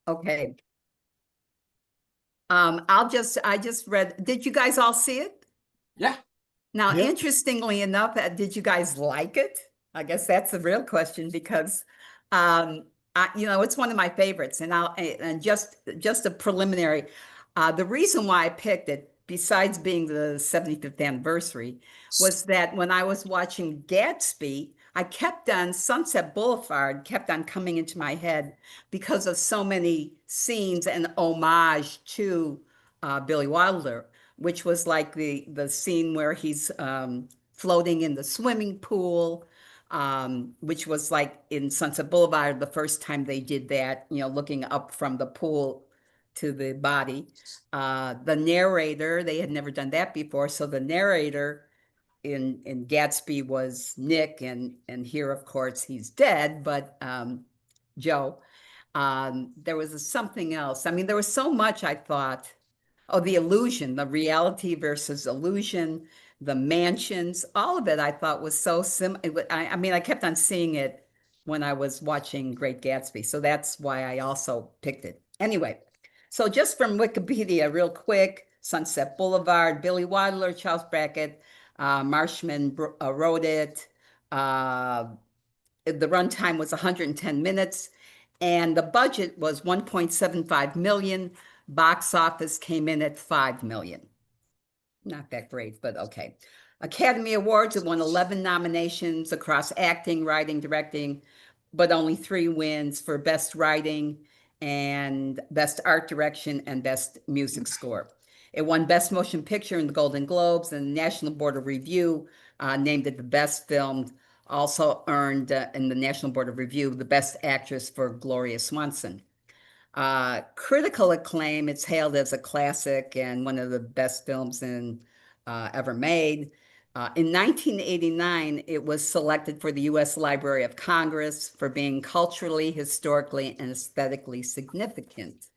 Okay. I just read, did you guys all see it? Yeah. Now, Yep. interestingly enough, did you guys like it? I guess that's the real question because, it's one of my favorites, and just a preliminary. The reason why I picked it, besides being the 75th anniversary, was that when I was watching Gatsby, I kept on Sunset Boulevard kept on coming into my head because of so many scenes and homage to Billy Wilder, which was like the scene where he's floating in the swimming pool, which was like in Sunset Boulevard, the first time they did that, looking up from the pool to the body. The narrator, they had never done that before. So the narrator in Gatsby was Nick, and here, of course, he's dead, but Joe. There was something else. I mean, there was so much I thought. Oh, the illusion, the reality versus illusion, the mansions, all of it I thought was so I mean, I kept on seeing it when I was watching Great Gatsby. So that's why I also picked it. Anyway, so just from Wikipedia, real quick, Sunset Boulevard, Billy Wilder, Charles Brackett, Marshman wrote it. The runtime was 110 minutes, and the budget was 1.75 million. Box office came in at 5 million. Not that great, but okay. Academy Awards, it won 11 nominations across acting, writing, directing, but only 3 wins for Best Writing and Best Art Direction and Best Music Score. It won Best Motion Picture in the Golden Globes, and the National Board of Review named it the best film. Also earned in the National Board of Review the Best Actress for Gloria Swanson. Critical acclaim, it's hailed as a classic and one of the best films ever made. In 1989, it was selected for the U.S. Library of Congress for being culturally, historically, and aesthetically significant.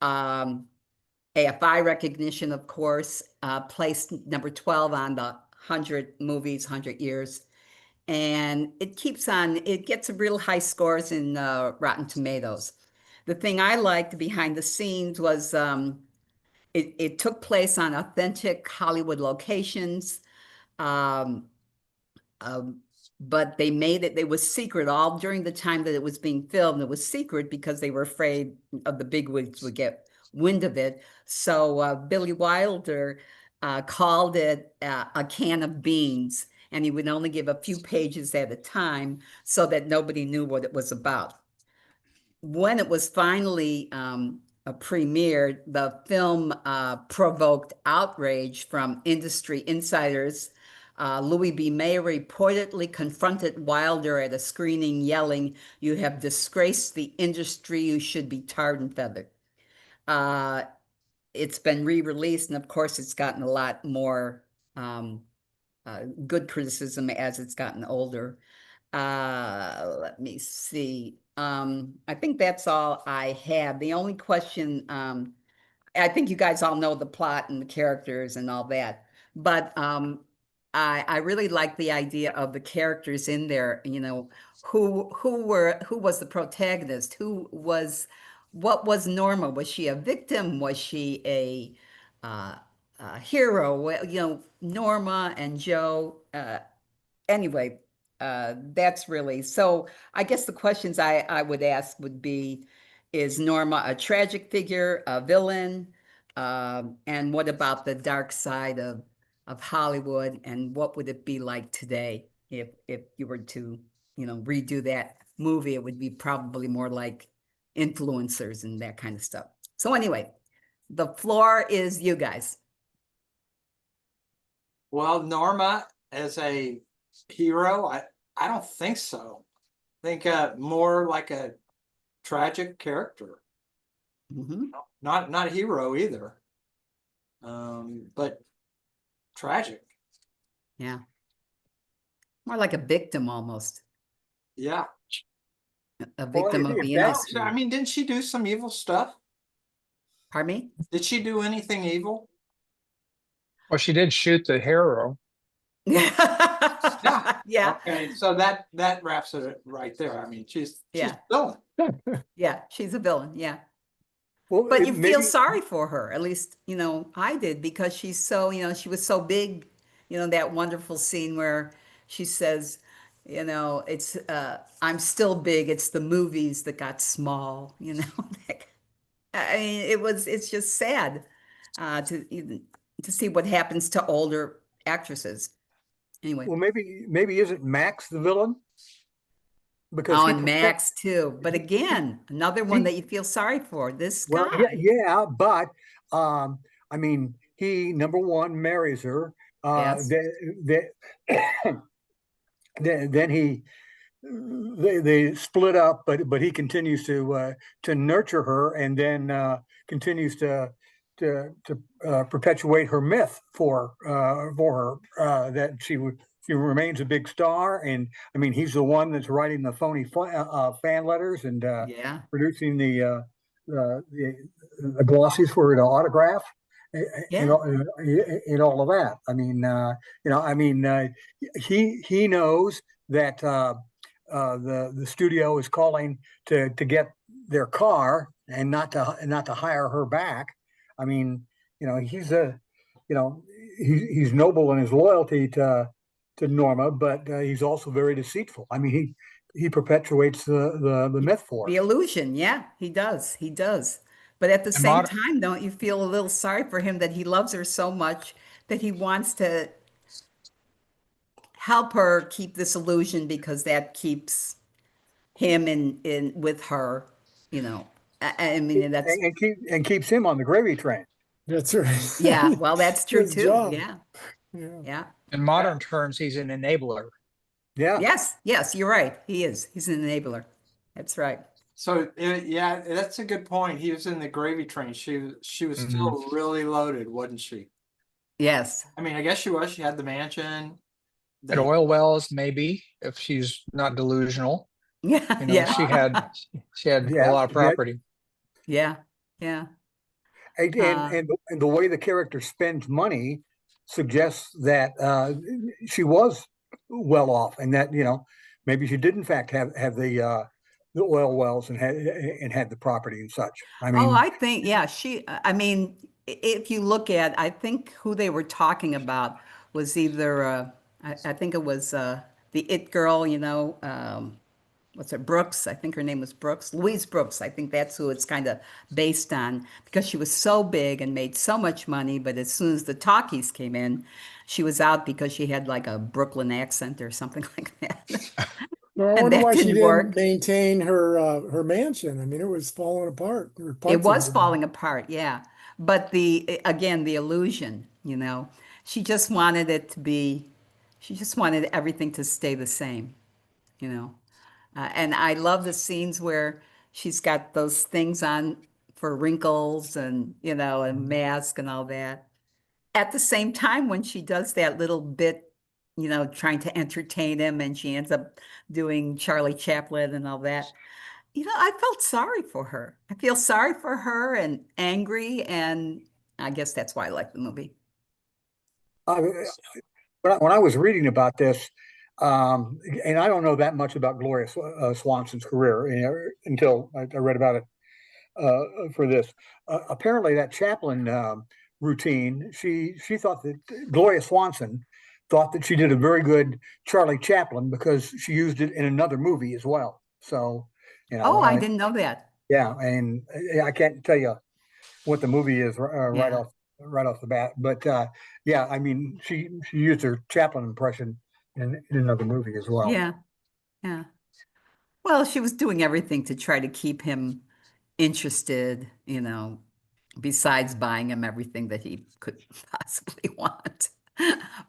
AFI recognition, of course, placed number 12 on the 100 movies, 100 years. And it gets real high scores in Rotten Tomatoes. The thing I liked behind the scenes was it took place on authentic Hollywood locations. Um, but they was secret all during the time that it was being filmed. It was secret because they were afraid of the bigwigs would get wind of it. So Billy Wilder called it a can of beans, and he would only give a few pages at a time so that nobody knew what it was about. When it was finally premiered, the film provoked outrage from industry insiders. Louis B. Mayer reportedly confronted Wilder at a screening, yelling, "You have disgraced the industry. You should be tarred and feathered." It's been re-released, and of course, it's gotten a lot more good criticism as it's gotten older. Let me see. I think that's all I have. The only question, I think you guys all know the plot and the characters and all that, but I really like the idea of the characters in there, who was the protagonist? What was Norma? Was she a victim? Was she a hero? Well, Norma and Joe, anyway, that's really, so I guess the questions I would ask would be, is Norma a tragic figure, a villain? And what about the dark side of Hollywood, and what would it be like today if you were to, redo that movie? It would be probably more like influencers and that kind of stuff. So anyway, the floor is you guys. Well, Norma as a hero, I don't think so. I think more like a tragic character. Mm-hmm. Not hero either. But tragic. Yeah. More like a victim almost. Yeah. A victim of the industry. I mean, didn't she do some evil stuff? Pardon me? Did she do anything evil? Well, she did shoot the hero. Yeah. Yeah. Okay, so that wraps it right there. I mean, she's a villain. Yeah, she's a villain. Yeah. Well, But you feel maybe sorry for her, at least, I did, because she's so, she was so big, that wonderful scene where she says, it's, I'm still big. It's the movies that got small, like, I mean, it's just sad, to see what happens to older actresses. Anyway, well, maybe isn't Max the villain? Because oh, he and Max too. But again, another one he that you feel sorry for. This well, guy. yeah, but I mean, he number one marries her. Yes. Then then they split up, but he continues to nurture her, and then continues to perpetuate her myth for her that she remains a big star. And I mean, he's the one that's writing the phony fan letters and Yeah. producing the glossies for her to autograph. Yeah. And all of that. I mean, he knows that the studio is calling to get their car and not to hire her back. I mean, he's he's noble in his loyalty to Norma, but he's also very deceitful. I mean, he perpetuates the myth for The her. illusion. Yeah, he does. He does. But at the And same modern, time, don't you feel a little sorry for him that he loves her so much that he wants to help her keep this illusion because that keeps him in with her, you know. I mean, that's, And keeps him on the gravy train. That's right. yeah, well, that's true Good too. job. Yeah. Yeah. Yeah. in modern terms, he's an enabler. Yeah. Yes, yes, you're right. He is. He's an enabler. That's right. So yeah, that's a good point. He was in the gravy train. She was still really loaded, wasn't she? Yes. I mean, I guess she was. She had the mansion. At oil wells, maybe, if she's not delusional. Yeah. You know, Yeah. she had a Yeah, lot of yeah. property. Yeah. Yeah. And the way the character spends money suggests that she was well off, and that maybe she did in fact have the oil wells and had the property and such. I Oh, mean, I think, yeah, I mean, if you look at, I think who they were talking about was either, I think it was the It Girl, what's her, Brooks, I think her name was Brooks, Louise Brooks. I think that's who it's kind of based on because she was so big and made so much money. But as soon as the talkies came in, she was out because she had like a Brooklyn accent or something like that. No, I And wonder that why she didn't didn't work. maintain her mansion. I mean, it was falling apart. Or It parts of was falling apart, yeah. But again, the illusion, she just wanted it to be, she just wanted everything to stay the same, you know. And I love the scenes where she's got those things on for wrinkles and, a mask and all that. At the same time, when she does that little bit, trying to entertain him and she ends up doing Charlie Chaplin and all that. I felt sorry for her. I feel sorry for her and angry, and I guess that's why I like the movie. I, when I was reading about this, and I don't know that much about Gloria Swanson's career, until I read about it for this. Apparently, that Chaplin routine, she thought that Gloria Swanson thought that she did a very good Charlie Chaplin because she used it in another movie as well. So, Oh, I didn't know that. yeah, and I can't tell you what the movie is Yeah. right off the bat, but yeah, I mean, she used her Chaplin impression in another movie as well. Yeah. Yeah. Well, she was doing everything to try to keep him interested, besides buying him everything that he could possibly want.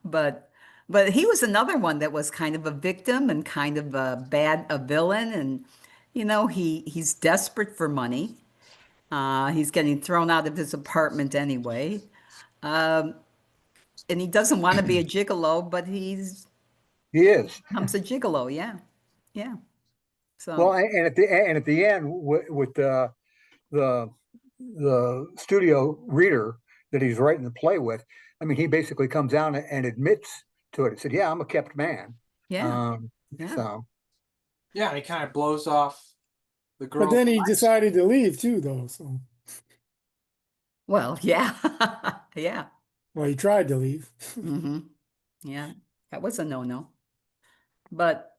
But but he was another one that was kind of a victim and kind of a villain, and he's desperate for money. He's getting thrown out of his apartment anyway. Um, and he doesn't want to be a gigolo, but he's He is. becomes a gigolo. Yeah. Yeah. Well, So, and at the end with the studio reader that he's writing the play with, I mean, he basically comes down and admits to it. He said, "Yeah, I'm a kept man." yeah. Yeah. So Yeah, and he kind of blows off the girl. But then he decided to leave too, though. So Well, yeah, yeah. Well, he tried to leave. Hmm. Yeah, that was a no-no. But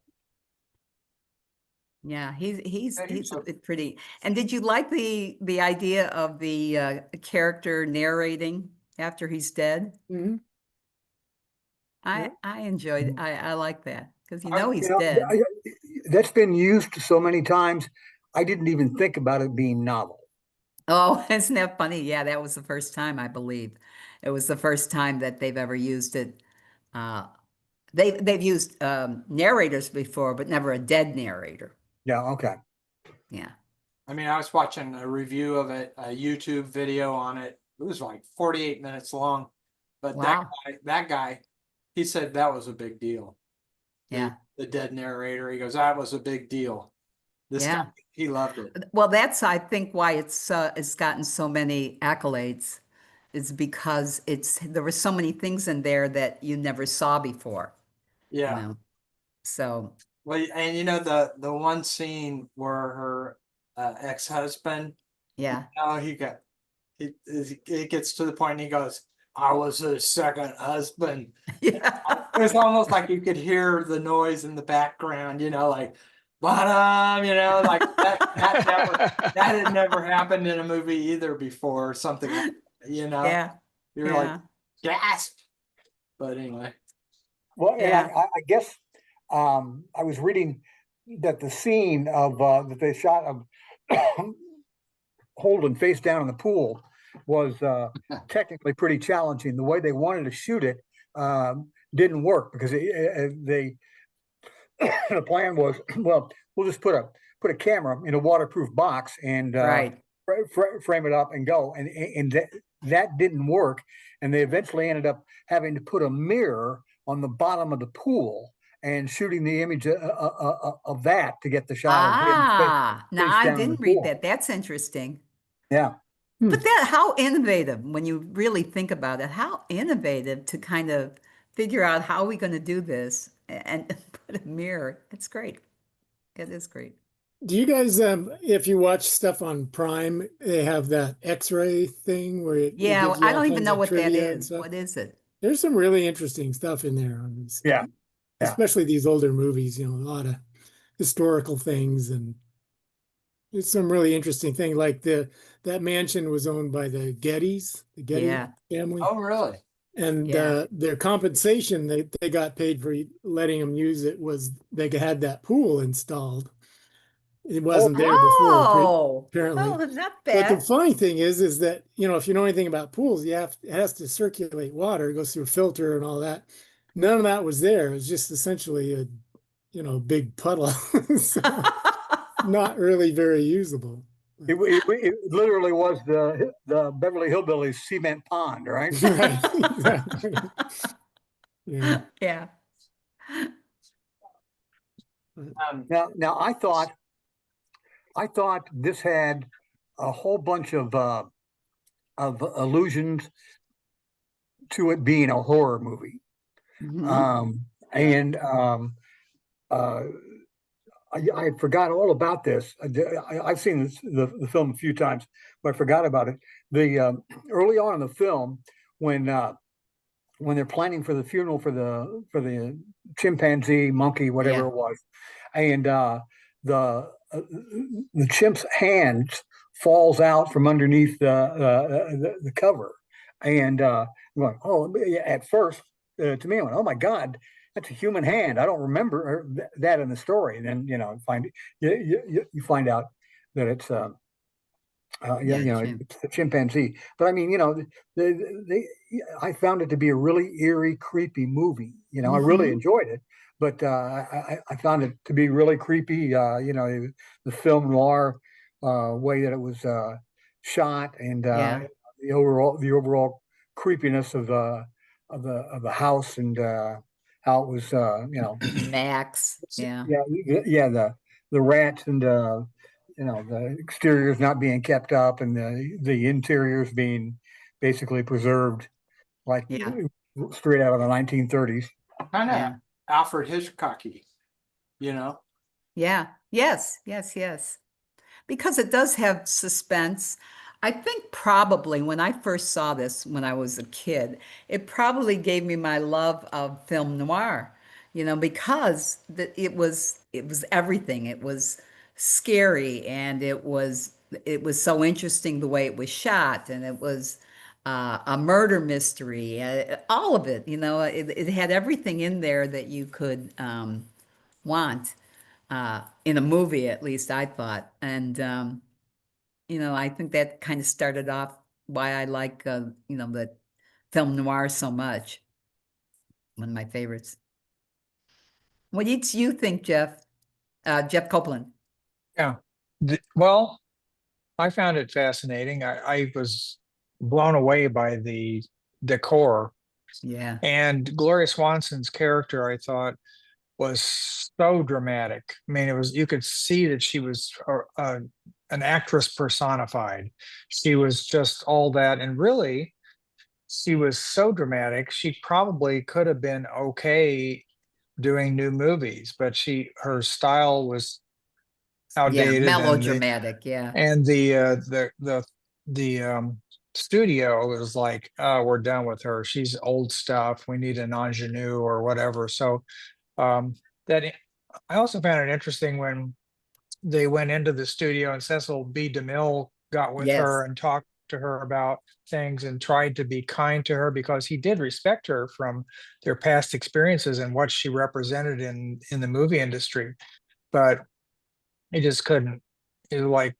yeah, Yeah, he's a bit pretty. And did you like the idea of the character narrating after he's dead? Mhm. I enjoyed I like that because you know he's You know, dead. that's been used so many times. I didn't even think about it being novel. Oh, isn't that funny? Yeah, that was the first time, I believe. It was the first time that they've ever used it. Uh, they've used narrators before, but never a dead narrator. Yeah, okay. Yeah. I mean, I was watching a review of it, a YouTube video on it. It was like 48 minutes long. But Wow. that guy, he said that was a big deal. Yeah. The dead narrator, he goes, that was a big deal. This Yeah. guy, he loved it. Well, that's I think why it's gotten so many accolades is because there were so many things in there that you never saw before, you Yeah. know. So Well, and you know the one scene where her ex-husband, yeah. it gets to the point and he goes, I was his second husband. Yeah. It was almost like you could hear the noise in the background, like like that had never happened in a movie either before or something like that, Yeah. You're like gasp. But anyway. Well, and Yeah. I guess I was reading that the scene of that they shot of Holden face down in the pool was technically pretty challenging. The way they wanted to shoot it didn't work because the plan was, well, we'll just put a camera in a waterproof box and Right. frame it up and go, and that didn't work, and they eventually ended up having to put a mirror on the bottom of the pool and shooting the image of that to get the shot of him Now face I down in the didn't read pool. that. That's interesting. Yeah. But how innovative when you really think about it, how innovative to kind of figure out how are we going to do this and put a mirror. It's great. It is great. Do you guys, if you watch stuff on Prime, they have that X-ray thing where it Yeah, gives you I all don't even kinds know of what that trivia and is. stuff. What is it? There's some really interesting stuff in there on these, Yeah. especially these older movies. A lot of historical things, and it's some really interesting thing. Like that mansion was owned by the Getty Yeah. family, Oh, really? and Yeah. their compensation they got paid for letting them use it was they had that pool installed. It wasn't there before, apparently. Oh, not But the bad. funny thing is that, if you know anything about pools, it has to circulate water, it goes through a filter and all that. None of that was there. It was just essentially a big puddle. So not really very usable. It literally was the Beverly Hillbillies cement pond, right? Right. Exactly. Yeah. Yeah. Now I thought this had a whole bunch of allusions to it being a horror movie. Mhm. And I forgot all about this. I've seen the film a few times, but I forgot about it. The early on in the film, when they're planning for the funeral for the chimpanzee, monkey, whatever Yeah. it was, and the chimp's hand falls out from underneath the cover, and I'm going, oh, yeah, at first to me, I went, oh my God, that's a human hand. I don't remember that in the story. And then you find out that it's it's the chimpanzee. But I mean, I found it to be a really eerie, creepy movie. I really enjoyed it, but I found it to be really creepy. The film noir way that it was shot, and Yeah. the overall creepiness of the house, and how it was Max. Yeah. yeah, the rats, and the exteriors not being kept up, and the interiors being basically preserved like Yeah. straight out of the 1930s. Kind of Yeah. Alfred Hitchcocky, you know? Yeah. Yes. Yes. Yes. Because it does have suspense. I think probably when I first saw this when I was a kid, it probably gave me my love of film noir, because it was everything. It was scary and it was so interesting the way it was shot and it was a murder mystery, all of it, it had everything in there that you could want in a movie, at least I thought. And I think that kind of started off why I like, the film noir so much. One of my favorites. What did you think, Jeff? Jeff Copeland. Yeah. Well, I found it fascinating. I was blown away by the decor, Yeah. and Gloria Swanson's character, I thought, was so dramatic. I mean, you could see that she was an actress personified. She was just all that. And really, she was so dramatic. She probably could have been okay doing new movies, but her style was Yeah. outdated, Melodramatic. Yeah. and the studio was like, oh, we're done with her. She's old stuff. We need an ingenue or whatever. So that I also found it interesting when they went into the studio and Cecil B. DeMille got with her Yes. and talked to her about things and tried to be kind to her because he did respect her from their past experiences and what she represented in the movie industry. But he just couldn't. It was like,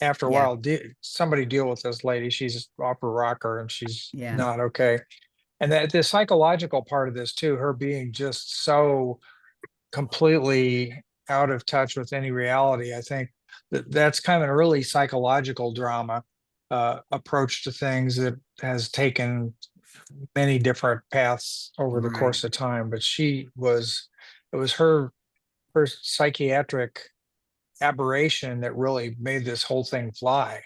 after a Yeah. while, somebody deal with this lady. She's opera rocker and she's Yeah. not okay. And that the psychological part of this too, her being just so completely out of touch with any reality. I think that's kind of an early psychological drama approach to things that has taken many different paths over the Right. course of time. But it was her psychiatric aberration that really made this whole thing fly.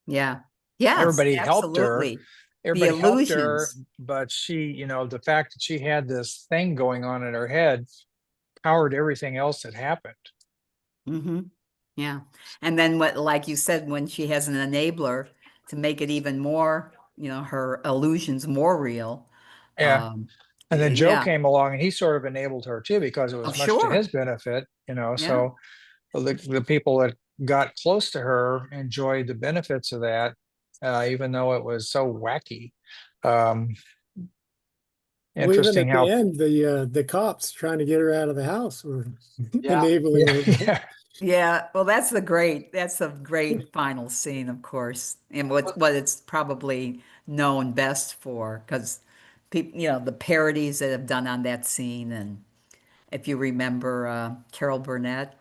Yeah. Yes. Everybody helped her. Absolutely. The Everybody helped her, illusions. but she, the fact that she had this thing going on in her head powered everything else that happened. Mm-hmm. Yeah. And then like you said, when she has an enabler to make it even more, her illusions more real. Yeah. And then Joe Yeah. came along and he sort of enabled her too, because it Oh, was much to sure. his benefit, Yeah. so the people that got close to her enjoyed the benefits of that, even though it was so wacky. Well, even Interesting at how, the end, the cops trying to get her out of the house were Yeah. enabling her. yeah, Yeah. Well, that's a great final scene, of course. And what it's probably known best for, because people, the parodies that have done on that scene. And if you remember, Carol Burnett,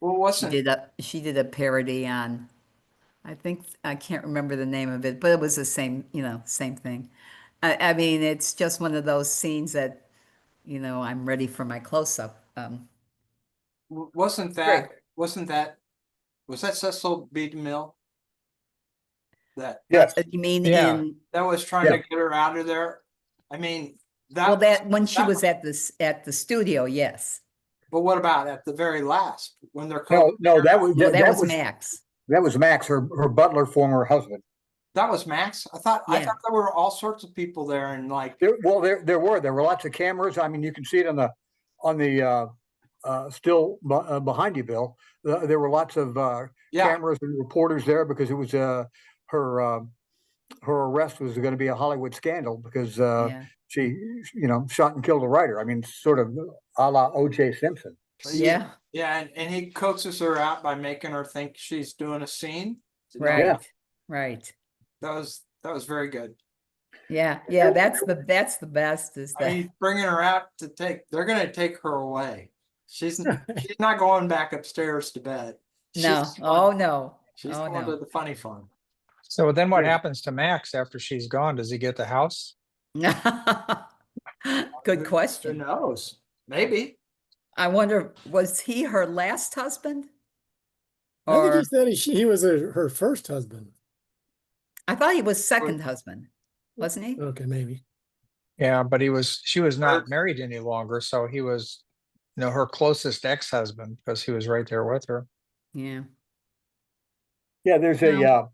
Well, she did a parody on, I can't remember the name of it, but it was the same, same thing. I mean, it's just one of those scenes that, I'm ready for my close-up. wasn't Great. that was that Cecil B. DeMille that Yes. You mean Yeah. that was trying Yeah. to get her out of there? I mean, well, that when she that was at the studio, yes. But what about at the very last when they're No, that was Well, that was was Max. Max, her butler, former husband. that was Max? I thought Yeah. there were all sorts of people there and like There were lots of cameras. I mean, you can see it on the still behind you, Bill. There were lots of yeah. cameras and reporters there because it was her arrest was going to be a Hollywood scandal because Yeah. she shot and killed a writer. I mean, sort of a la O.J. Simpson. Yeah. Yeah, and he coaxes her out by making her think she's doing a scene. Right. Yeah. Right. That was very good. Yeah. Yeah. That's the best is I that. mean, he's bringing her out they're going to take her away. She's not going back upstairs to bed. No. She's Oh, no. She's Oh, going no. to the funny farm. So then what Yeah. happens to Max after she's gone? Does he get the house? Good Who question. knows? Maybe. I wonder, was he her last husband? I think Or he said he was her first husband. I thought he was second husband, wasn't he? Okay, maybe. Yeah, but she was not married any longer, so he was, her closest ex-husband because he was right there with her. Yeah. Yeah, there's No.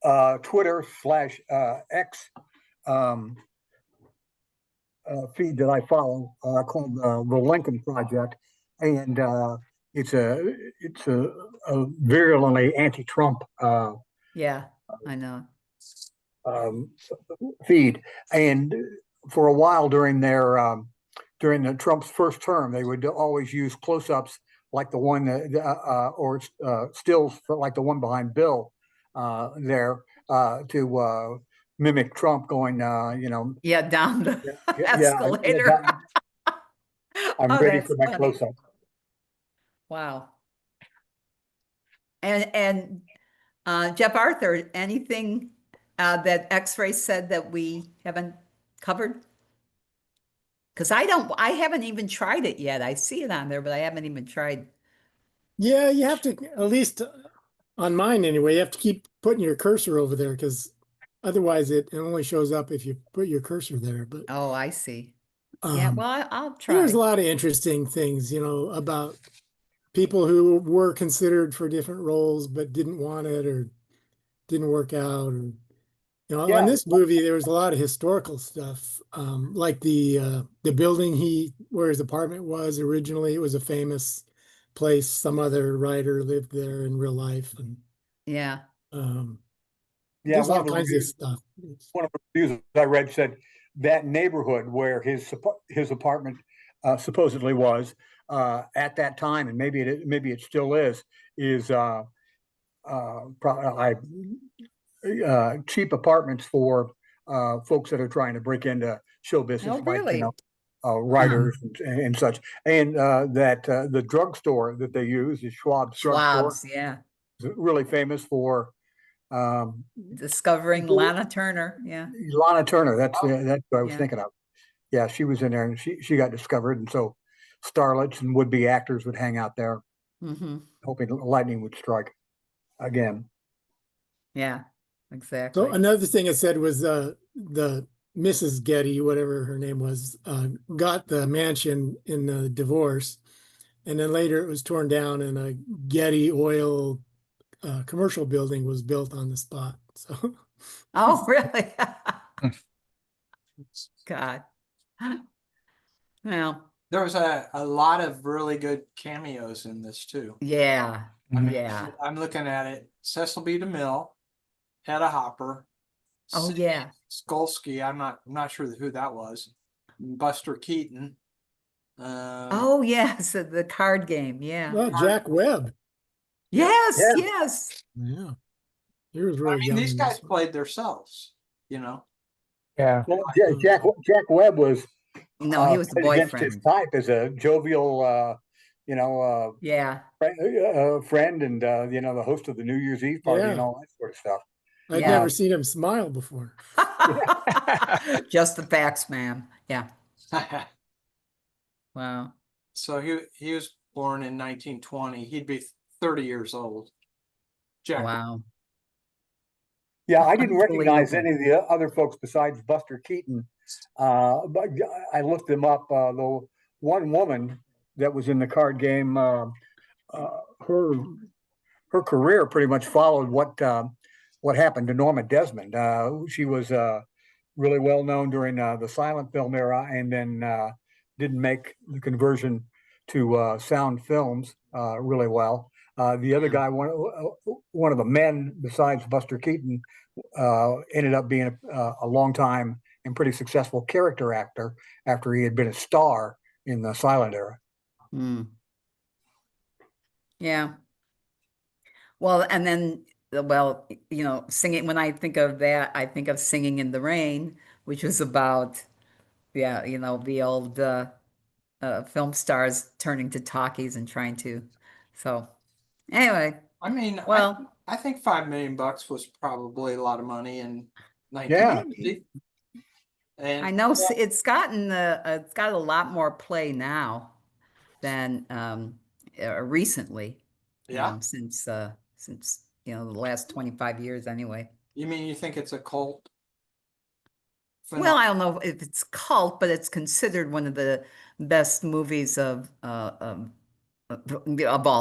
a Twitter slash X um, feed that I follow called the Lincoln Project, and it's a virulently anti-Trump Yeah, I know. um, feed. And for a while during the Trump's first term, they would always use close-ups like the one or stills like the one behind Bill there to mimic Trump going, Yeah, down the yeah, escalator. I'm Oh, ready for that's my funny. close-up. Wow. And Jeff Arthur, anything that X-Ray said that we haven't covered? Because I haven't even tried it yet. I see it on there, but I haven't even tried. Yeah, you have to, at least on mine anyway, you have to keep putting your cursor over there because otherwise it only shows up if you put your cursor there. But Oh, I see. Yeah, well, I'll there's a try. lot of interesting things, about people who were considered for different roles but didn't want it or didn't work out. Or on Yeah, this movie, there was a lot of historical stuff, like the building where his apartment was originally. It was a famous place. Some other writer lived there in real life, and Yeah. um, yeah. there's all kinds of stuff. One of the reviews I read said that neighborhood where his apartment supposedly was at that time, and maybe it still is cheap apartments for folks that are trying to break into show business, Oh, like really? writers and such, and that the drugstore that they use is Schwab's drugstore, Schwab's, yeah. really famous for um, Discovering Lana Turner. Yeah. Lana Turner. That's what I was Yeah. thinking of. Yeah, she was in there, and she got discovered, and so starlets and would be actors would hang out there, Mm-hmm. hoping lightning would strike again. Yeah, So exactly. another thing it said was the Mrs. Getty, whatever her name was, got the mansion in the divorce, and then later it was torn down, and a Getty oil commercial building was built on the spot. So Oh, really? God. Well, There was a lot of really good cameos in this too. yeah. I mean, Yeah. I'm looking at it. Cecil B. DeMille, Hedda Hopper, Oh, Sidney yeah. Skolsky. I'm not sure who that was. Buster Keaton. Oh, yes, the card game. Yeah. well, Jack Webb. Yeah. Yes, Yeah, yes. Yeah, he was I really mean, young these in guys this one. played themselves. Yeah. well, Um, Jack Webb was No, he was the played against his boyfriend. type as a jovial, Yeah. friend, and the host of the New Year's Eve party and yeah, all that sort of stuff. I'd Yeah. never seen him smile before. Just the facts, ma'am. Yeah. Wow. So he was born in 1920. He'd be 30 years old. Jack. Wow. Yeah, I didn't recognize Unbelievable. any of the other folks besides Buster Keaton, but I looked them up. The one woman that was in the card game, her career pretty much followed what happened to Norma Desmond. She was really well known during the silent film era, and then didn't make the conversion to sound films really well. The other guy, one of the men besides Buster Keaton, ended up being a long time and pretty successful character actor after he had been a star in the silent era. Mm. Yeah. Well, and then, well, singing, when I think of that, I think of Singing in the Rain, which was about, yeah, the old film stars turning to talkies and trying to. So, anyway, I mean, well, I think $5 million was probably a lot of money in Yeah, 1950. I And know it's got a lot more play now than recently, yeah, since the last 25 years anyway. you mean you think it's a cult Well, phenomenon? I don't know if it's cult, but it's considered one of the best movies of all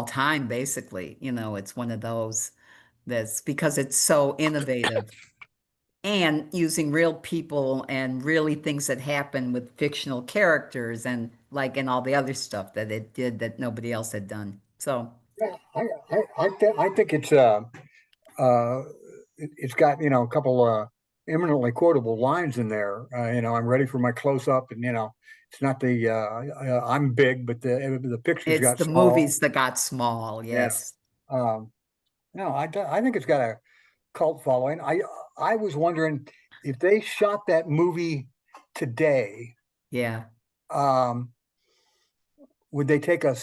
time, basically. It's one of those this because it's so innovative and using real people and really things that happen with fictional characters and like and all the other stuff that it did that nobody else had done. So Yeah, I think it's got, a couple eminently quotable lines in there. I'm ready for my close up, and it's not the I'm big, but the pictures it's got the small. movies that got small. Yeah. Yes. No, I think it's got a cult following. I was wondering if they shot that movie today, Yeah. would they take a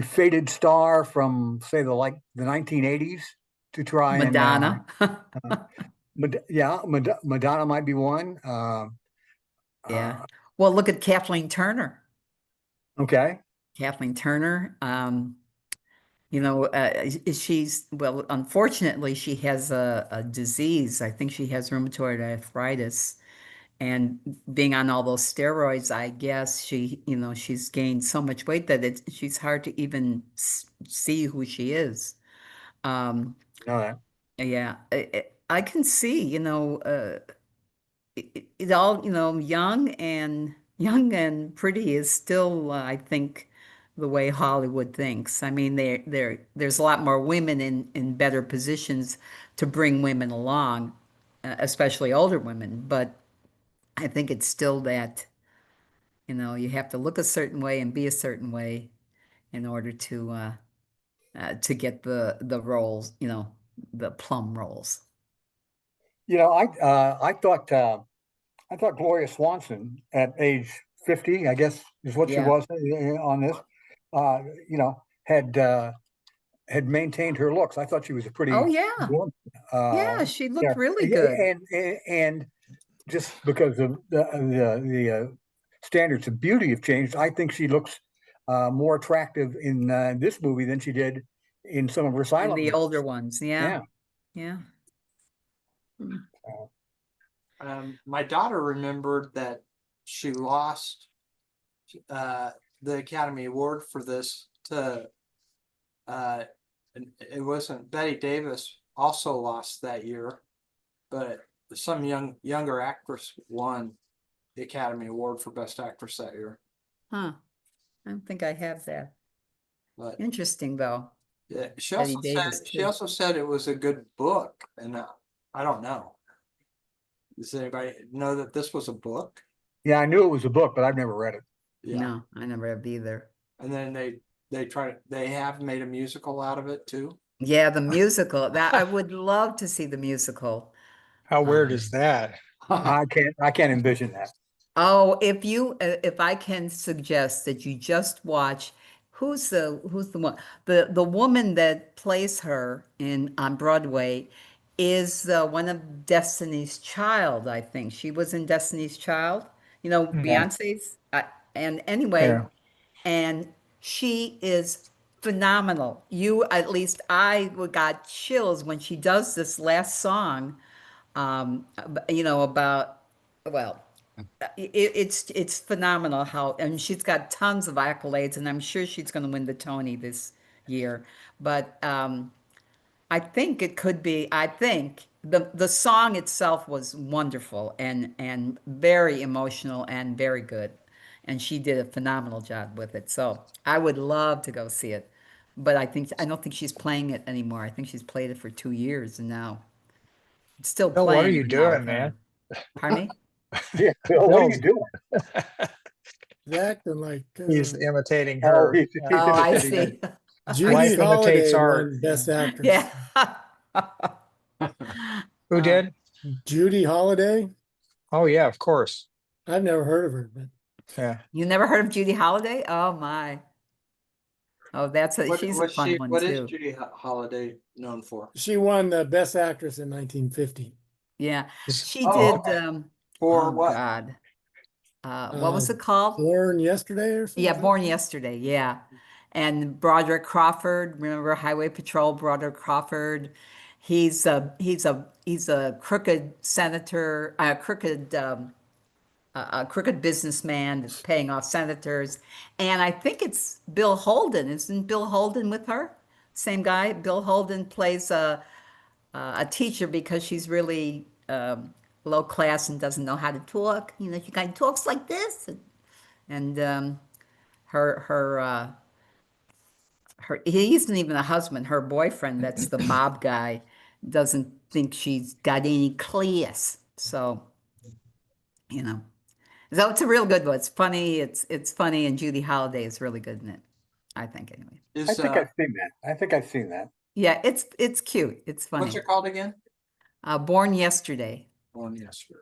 faded star from, say, the 1980s to try Madonna. Madonna might be one. Yeah. Well, look at Kathleen Turner. Okay. Kathleen Turner. Well, unfortunately, she has a disease. I think she has rheumatoid arthritis. And being on all those steroids, I guess she's gained so much weight that she's hard to even see who she is. Know that. Yeah, I can see, it all, young and pretty is still, I think, the way Hollywood thinks. I mean, there's a lot more women in better positions to bring women along, especially older women. But I think it's still that, you have to look a certain way and be a certain way in order to get the roles, the plum roles. I thought Gloria Swanson at age 50, I guess is what she Yeah. was on this, had maintained her looks. I thought she was a pretty Oh yeah, woman. yeah, she looked really good. And just because of the standards of beauty have changed, I think she looks more attractive in this movie than she did in some of her In silent the movies. older ones, yeah, yeah. My daughter remembered that she lost the Academy Award for this to and it wasn't Betty Davis also lost that year, but some younger actress won the Academy Award for Best Actress that year. Huh. I don't think I have that. But Interesting though. yeah, Betty Davis she too. also said it was a good book, and I don't know. Does anybody know that this was a book? Yeah, I knew it was a book, but I've never read it. Yeah. No, I never have either. And then they have made a musical out of it too. Yeah, the musical. That I would love to see the musical. How weird is that? I can't envision that. Oh, if I can suggest that you just watch, who's the one? The woman that plays her on Broadway is one of Destiny's Child, I think. She was in Destiny's Child, Beyonce's. And anyway, Yeah. and she is phenomenal. I got chills when she does this last song, about, well, it's phenomenal and she's got tons of accolades, and I'm sure she's going to win the Tony this year. But I think it could be. I think the song itself was wonderful and very emotional and very good, and she did a phenomenal job with it. So I would love to go see it, but I don't think she's playing it anymore. I think she's played it for 2 years, and now it's still Bill, what are playing. you but now doing, with her. man? Pardon me? Yeah, Bill, what are you doing? He's acting like He's imitating Oh, her. he's Oh, I imitating see. Judy Life Holliday imitates art. won Best Actress. Yeah. Who did? Judy Holliday. Oh yeah, of course. I've never heard of her, but Yeah. You never heard of Judy Holliday? Oh my. Oh, she's a fun one What too. is Judy Holliday known for? she won the Best Actress in 1950. Yeah. Is- She Oh, did okay. For oh what? God. What was it called? Born Yesterday or something? Yeah, Born Yesterday, yeah. And Broderick Crawford, remember Highway Patrol, Broderick Crawford. He's a crooked senator, a crooked businessman that's paying off senators. And I think it's Bill Holden. Isn't Bill Holden with her? Same guy. Bill Holden plays a teacher because she's really low class and doesn't know how to talk. You know, she kind of talks like this, and her he isn't even a husband. Her boyfriend, that's the mob guy, doesn't think she's got any class. So, you know, so it's a real good one. It's funny. It's funny, and Judy Holliday is really good in it. I think anyway. I Is think I've seen that. I think I've seen that. Yeah, it's cute. It's funny. what's it called again? Born Yesterday. One yesterday.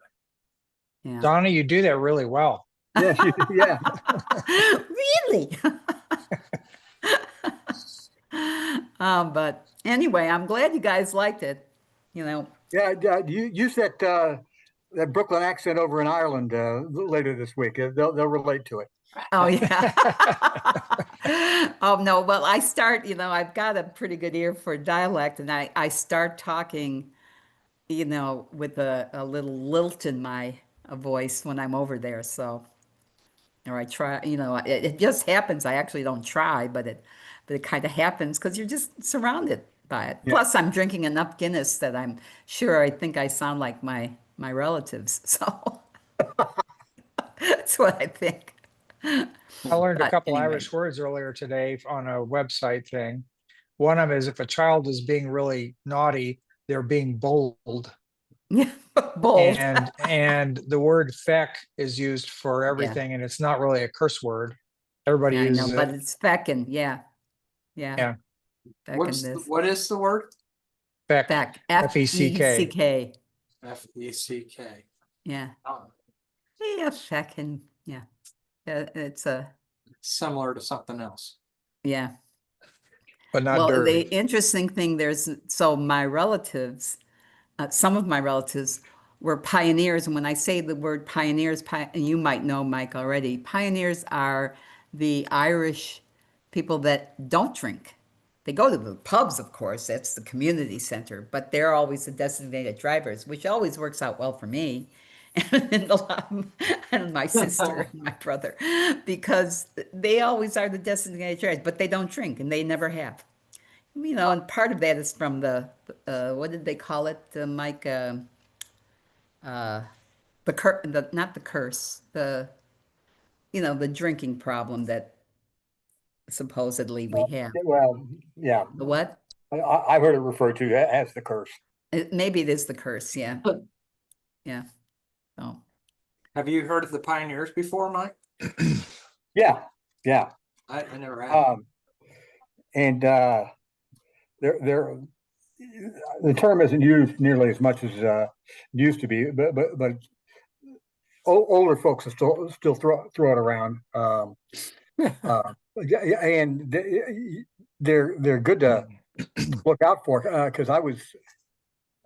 Yeah. Donna, you do that really well. Yeah, yeah. Really? But anyway, I'm glad you guys liked it. You know, Yeah, you use that that Brooklyn accent over in Ireland later this week. They'll relate to it. oh yeah. Oh no, well, I start, you know, I've got a pretty good ear for dialect, and I start talking, you know, with a little lilt in my voice when I'm over there. So, or I try, you know, it just happens. I actually don't try, but it kind of happens because you're just surrounded by it. Yeah. Plus, I'm drinking enough Guinness that I'm sure I think I sound like my relatives. So that's what I think. I learned a But couple anyway. Irish words earlier today on a website thing. One of them is if a child is being really naughty, they're being bold. Yeah, bold. And the word feck is used for everything, and it's not really a curse word. Everybody Yeah, I know, uses but it. it's feckin'. Yeah, yeah. Yeah. Feckin' this. What is the word? Feck. Feck. F-E-C-K. F-E-C-K. F-E-C-K. Yeah. Oh, Yeah, feckin'. Yeah. It's similar to something else. yeah. But not Well, dirty. the interesting thing so my relatives, some of my relatives were pioneers. And when I say the word pioneers, and you might know, Mike, already, pioneers are the Irish people that don't drink. They go to the pubs, of course, that's the community center, but they're always the designated drivers, which always works out well for me and my sister and my brother, because they always are the designated drivers, but they don't drink and they never have. You know, and part of that is from what did they call it, Mike? Not the curse, you know, the drinking problem that supposedly we have. Well, yeah, The what? I've heard it referred to as the curse. Maybe it is the curse. Yeah. Yeah. So, Have you heard of the pioneers before, Mike? Yeah, yeah. I never have. And they're the term isn't used nearly as much as it used to be, but older folks will still throw it around. And they're good to look out for, because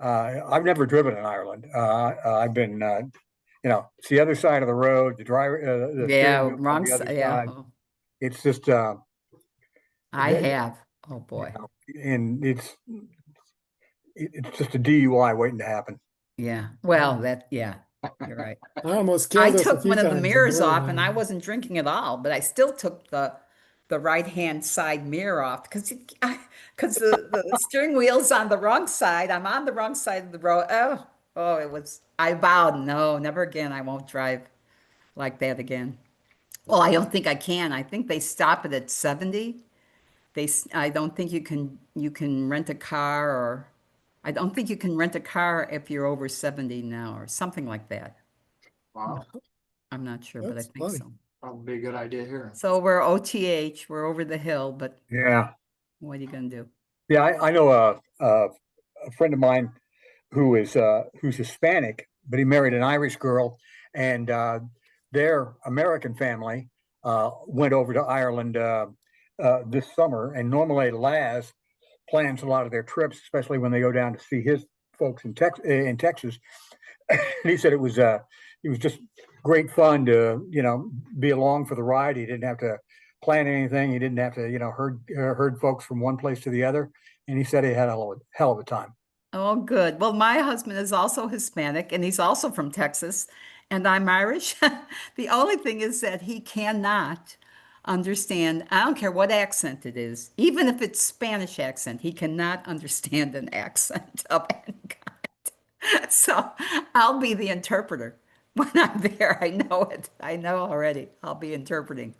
I've never driven in Ireland. I've been you know, it's the other side of the road. The driver, the yeah, steering wheel's on wrong the other side. Yeah. side. Oh, It's just I that- have. Oh boy. you know, and it's just a DUI waiting to happen. Yeah. Well, yeah, you're right. I almost I killed us a took few one of the times in mirrors off and I Oregon. wasn't drinking at all, but I still took the right-hand side mirror off because the steering wheel's on the wrong side. I'm on the wrong side of the road. I vowed, no, never again. I won't drive like that again. Well, I don't think I can. I think they stop it at 70. I don't think you can rent a car, or I don't think you can rent a car if you're over 70 now or something like that. Wow, I'm not sure, but I That's think funny. so. probably a good idea here. So we're OTH, we're over the hill, but Yeah, what are you gonna do? yeah. I know a friend of mine who's Hispanic, but he married an Irish girl, and their American family went over to Ireland this summer. And normally Laz plans a lot of their trips, especially when they go down to see his folks in Texas. And he said it was just great fun to, you know, be along for the ride. He didn't have to plan anything. He didn't have to, you know, herd folks from one place to the other. And he said he had a hell of a time. Oh, good. Well, my husband is also Hispanic and he's also from Texas, and I'm Irish. The only thing is that he cannot understand. I don't care what accent it is, even if it's Spanish accent, he cannot understand an accent of any kind. So I'll be the interpreter when I'm there. I know it. I know already. I'll be interpreting.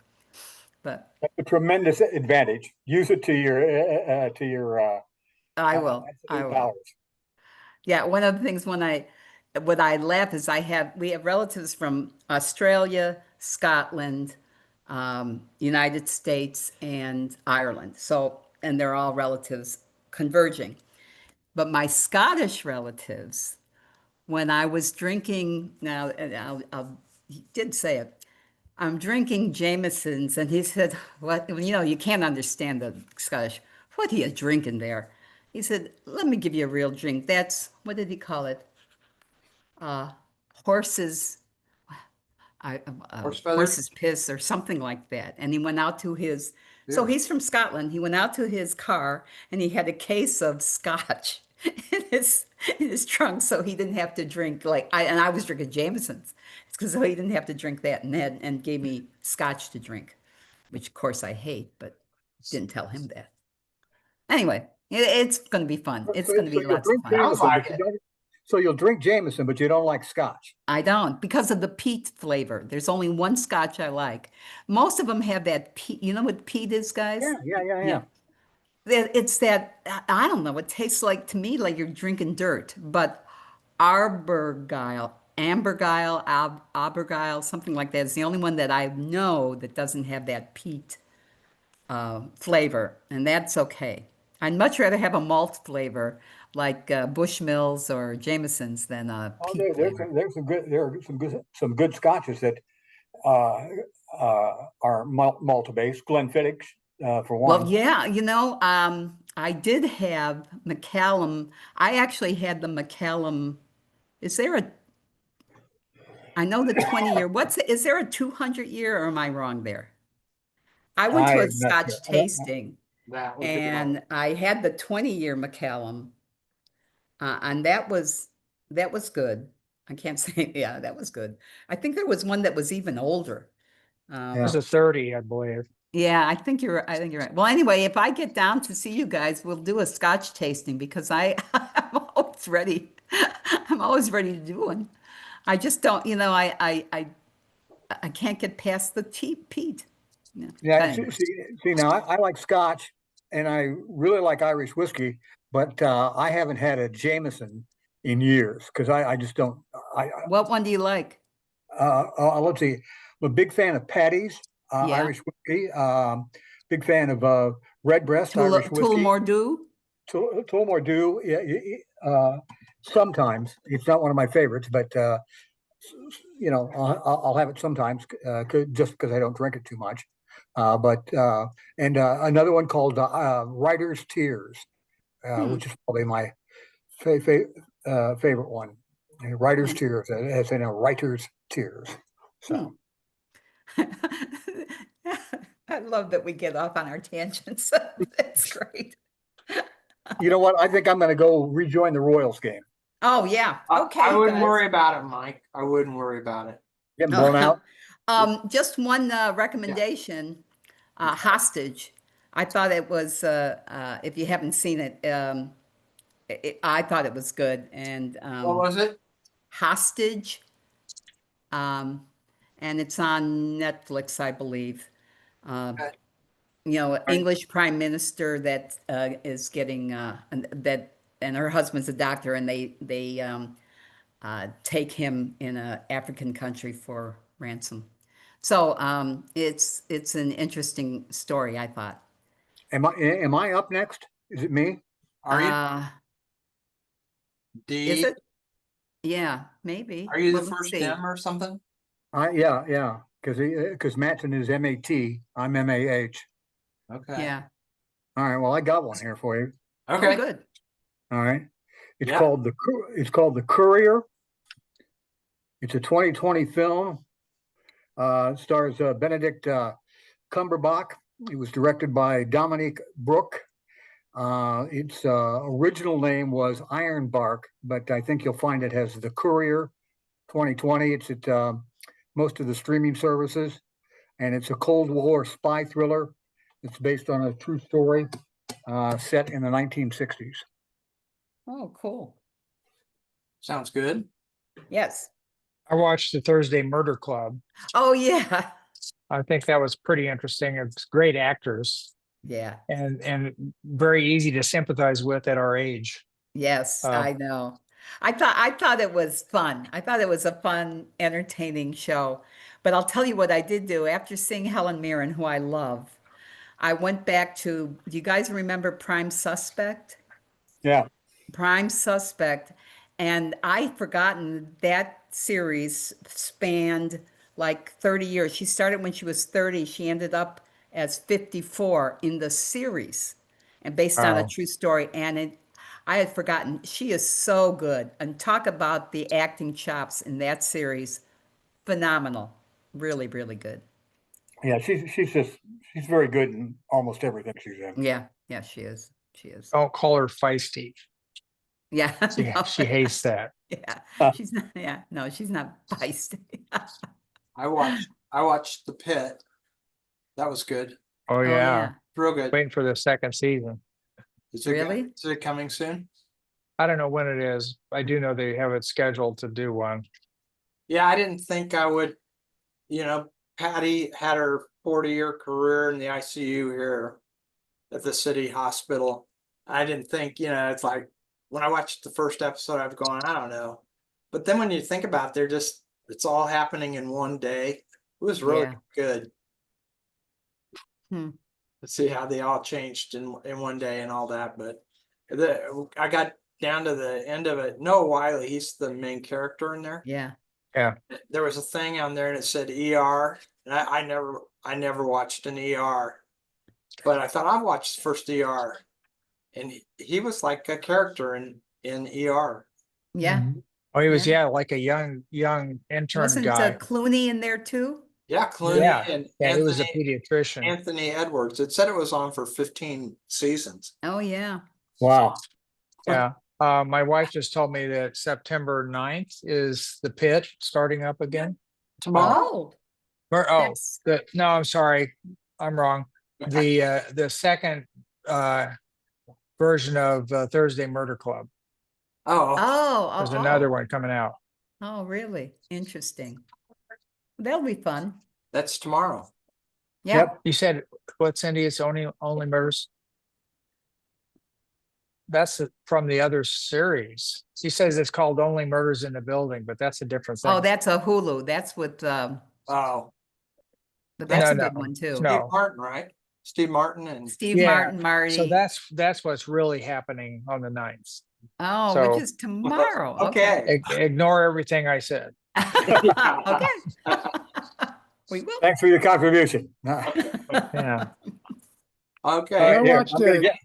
But That's a tremendous advantage. Use it to your I will. I absolute will. powers. Yeah, one of the things what I laugh is we have relatives from Australia, Scotland, United States, and Ireland. So, and they're all relatives converging. But my Scottish relatives, when I was drinking, now, and he did say it, I'm drinking Jameson's, and he said, "What? You know, you can't understand the Scottish. What are you drinking there?" He said, "Let me give you a real drink. That's what did he call it? Horses, Horse feathers? horse's piss or something like that." And he went out to his. So Yeah. he's from Scotland. He went out to his car, and he had a case of scotch in his trunk, so he didn't have to drink and I was drinking Jameson's. It's because he didn't have to drink that, and gave me scotch to drink, which of course I hate, but didn't tell him that. Anyway, it's going to be fun. It's going to be you'll lots of drink fun. Sounds Jameson, like but you it. don't- So you'll drink Jameson, but you don't like Scotch. I don't because of the peat flavor. There's only one scotch I like. Most of them have that peat. You know what peat is, guys? Yeah. It's that, I don't know, it tastes like to me like you're drinking dirt, but Abergyle, something like that is the only one that I know that doesn't have that peat flavor, and that's okay. I'd much rather have a malt flavor like Bushmills or Jameson's than a Oh, peat flavor. there are some good scotches that uh, are malt based. Glenfiddich, for Well, one. yeah, I did have Macallum. I actually had the Macallum. Is there a, I know the 20-year, is there a 200-year or am I wrong there? I went to a I'm not sure. Scotch tasting That would be and I had the 20-year Macallum, and that was good. I can't say, yeah, that was good. I think there was one that was even older. It Um, was a 30, I believe. Yeah, I think you're right. Well, anyway, if I get down to see you guys, we'll do a Scotch tasting because I'm always ready. I'm always ready to do one. I just don't, I can't get past the peat. Yeah. Yeah, But anyway. see now I like Scotch and I really like Irish whiskey, but I haven't had a Jameson in years because I just don't. What one do you like? Let's see. I'm a big fan of Paddy's Yeah. Irish whiskey. Big fan of Redbreast Irish whiskey. Tullamore Dew? Tullamore Dew. Yeah, sometimes it's not one of my favorites, but I'll have it sometimes just because I don't drink it too much. And another one called Writer's Tears, which is probably my favorite one. Writer's Tears, as in a writer's tears. So. I love that we get off on our tangents. That's great. You know what? I think I'm going to go rejoin the Royals game. Oh, yeah. Okay. I wouldn't guys. worry about it, Mike. I wouldn't worry about it. Getting blown out. Just one recommendation, Hostage. I thought it was, if you haven't seen it, I thought it was good. And What was it? Hostage, and it's on Netflix, I believe. Okay. English prime minister that is getting and her husband's a doctor, and they take him in a African country for ransom. So it's an interesting story, I thought. Am I up next? Is it me? Are you? Is D? it? Yeah, maybe. Are you Well, the let's first see. M or something? Yeah. Because Matson is MAT. I'm MAH. Okay. Yeah. All right. Well, I got one here for you. Okay. Oh, good. All right. It's Yeah. called The Courier. It's a 2020 film. Stars Benedict Cumberbatch. It was directed by Dominique Brooke. Its original name was Ironbark, but I think you'll find it has The Courier 2020. It's at most of the streaming services. and it's a Cold War spy thriller. It's based on a true story set in the 1960s. Oh, cool. Sounds good. Yes. I watched the Thursday Murder Club. Oh, yeah. I think that was pretty interesting. It's great actors Yeah. and very easy to sympathize with at our age. Yes, Oh. I know. I thought it was fun. I thought it was a fun, entertaining show. But I'll tell you what I did do after seeing Helen Mirren, who I love. I went back to, do you guys remember Prime Suspect? Yeah. Prime Suspect. And I'd forgotten that series spanned like 30 years. She started when she was 30. She ended up as 54 in the series and based on a Wow. true story. And I had forgotten, she is so good. And talk about the acting chops in that series. Phenomenal. Really, really good. Yeah, she's very good in almost everything she's in. Yeah, yeah, she is. She is. Don't call her feisty. Yeah. no, She hates that. Yeah. She's not, yeah, no, she's not feisty. I watched The Pit. That was good. Oh Oh, yeah. Real good. Waiting for the second season. Is it Really? Is it coming soon? I don't know when it is. I do know they have it scheduled to do one. Yeah, I didn't think I would. Patty had her 40-year career in the ICU here at the city hospital. I didn't think, it's like when I watched the first episode, I was going, I don't know. But then when you think about it, it's all happening in one day. It was really Yeah. good. Hmm. To see how they all changed in one day and all that. But I got down to the end of it. Noah Wiley, he's the main character in there. Yeah. There was a thing on there and it said ER, and I never watched an ER, but I thought I'd watch the first ER, and he was like a character in ER. Yeah. Oh, he was, Yeah. like a young intern Wasn't guy. Clooney in there too? Yeah, Clooney Yeah. and Yeah, he was a Anthony, pediatrician. Anthony Edwards. It said it was on for 15 seasons. Oh, yeah. Wow. Yeah. My wife just told me that September 9th is The Pit starting up again. Tomorrow. Oh, Oh, that's- no, I'm sorry. I'm wrong. The second version of Thursday Murder Club. Oh, There's oh, another one coming out. oh, really? Interesting. That'll be fun. that's tomorrow. Yeah. Yep. You said what, Cindy? It's only murders. That's from the other series. She says it's called Only Murders in the Building, but that's a different thing. Oh, that's a Hulu. That's with, Oh, but that's a No, good one too. No. Steve Martin, right? Steve Martin and Steve Yeah, Martin, Marty. So that's what's really happening on the 9th. Oh, so- which is tomorrow. okay. Ignore everything I said. Okay. We will. Thanks for your contribution. Yeah. Okay. All right, I here, watched I'm gonna it. get-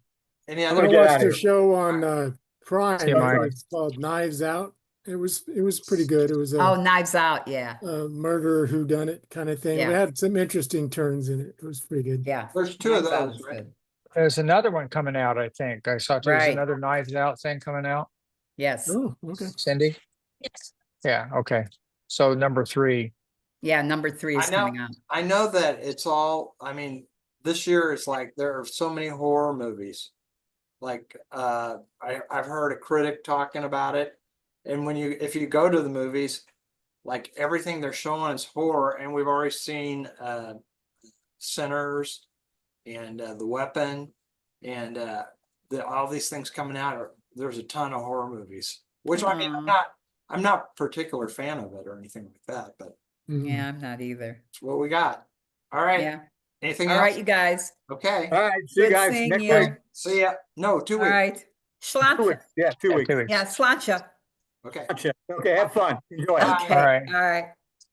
Any I'm other? gonna I get watched outta a here. show on Prime. See, Mike. It's called Knives Out. It was pretty good. It was Oh, a Knives Out. Yeah. murder whodunit kind of thing. Yeah. It had some interesting turns in it. It was pretty good. Yeah. There's two of Knives Out those, is right? good. There's another one coming out, I think. I saw there's Right. another Knives Out thing coming out. Yes. Oh, okay. Cindy? Yes. Yeah, okay. So number 3. Yeah. Number 3 is I know. coming out. I know that it's all, this year is like, there are so many horror movies. Like, I've heard a critic talking about it. And if you go to the movies, like everything they're showing is horror. And we've already seen, Sinners and, The Weapon and, all these things coming out. There's a ton of horror movies, which I'm not a particular fan of it or anything like that, but Mhm. Yeah. I'm not either. it's what we got. All right. Yeah. Anything All else? right, you guys. Okay. All right, see you Good guys seeing next you. week. See ya. No, 2 All weeks. right. 2 Sláinte. weeks. Yeah, 2 weeks. Two weeks. Yeah. Sláinte. Okay. Gotcha. Okay, have fun. Enjoy. Bye. Okay. All right. All right.